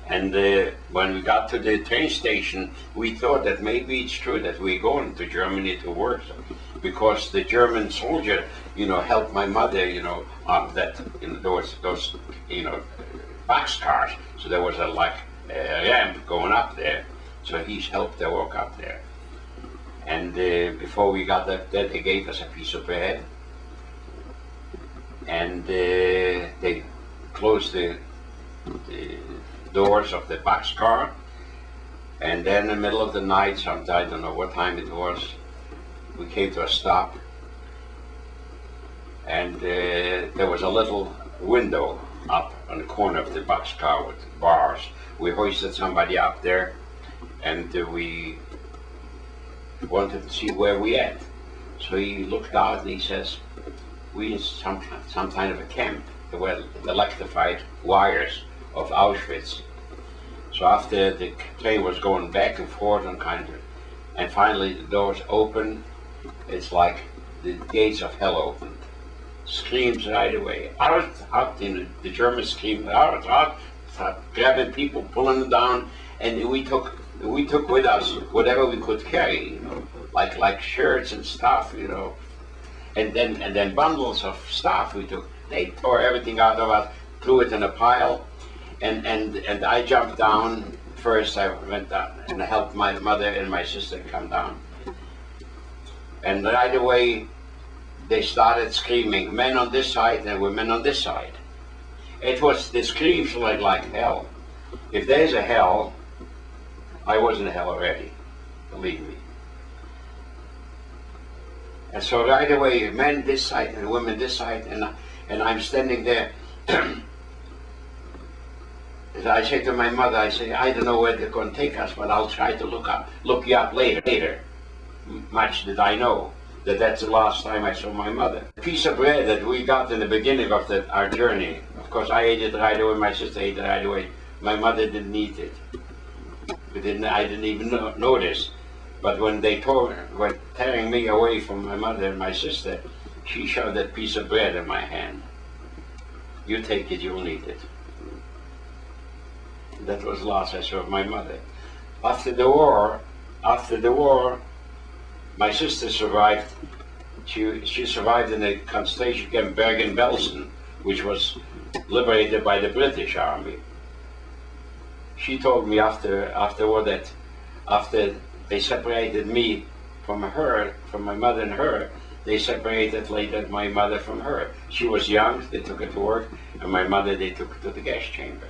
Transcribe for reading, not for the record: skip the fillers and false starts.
And when we got to the train station, we thought that maybe it's true that we're going to Germany to work, because the German soldier, helped my mother, that there was those, boxcars, so there was a ramp going up there, so he's helped her walk up there. And before we got up there, they gave us a piece of bread, and they closed the doors of the boxcar, and then in the middle of the night, sometime, I don't know what time it was, we came to a stop, and there was a little window up on the corner of the boxcar with bars. We hoisted somebody up there, and we wanted to see where we at. So he looked out and he says, we in some kind of a camp. There were electrified wires of Auschwitz. So after the train was going back and forth and finally the doors opened, it's like the gates of hell opened. Screams right away, out, the Germans screamed, out, grabbing people, pulling them down, and we took with us whatever we could carry, like shirts and stuff, and then bundles of stuff we took. They tore everything out of us, threw it in a pile, and I jumped down first. I went down and helped my mother and my sister come down. And right away, they started screaming, men on this side and women on this side. The screams were like hell. If there's a hell, I was in hell already, believe me. And so right away, men this side and women this side, and I'm standing there. I say to my mother, I say, I don't know where they're going to take us, but I'll try to look you up later. Much did I know that that's the last time I saw my mother. A piece of bread that we got in the beginning of our journey. Of course, I ate it right away, my sister ate it right away. My mother didn't eat it. I didn't even notice. But when they were tearing me away from my mother and my sister, she shoved that piece of bread in my hand. You take it, you'll need it. That was the last I saw of my mother. After the war, my sister survived. She survived in the concentration camp Bergen-Belsen, which was liberated by the British Army. She told me afterward that after they separated me from my mother and her, they separated later my mother from her. She was young, they took her to work, and my mother they took her to the gas chamber.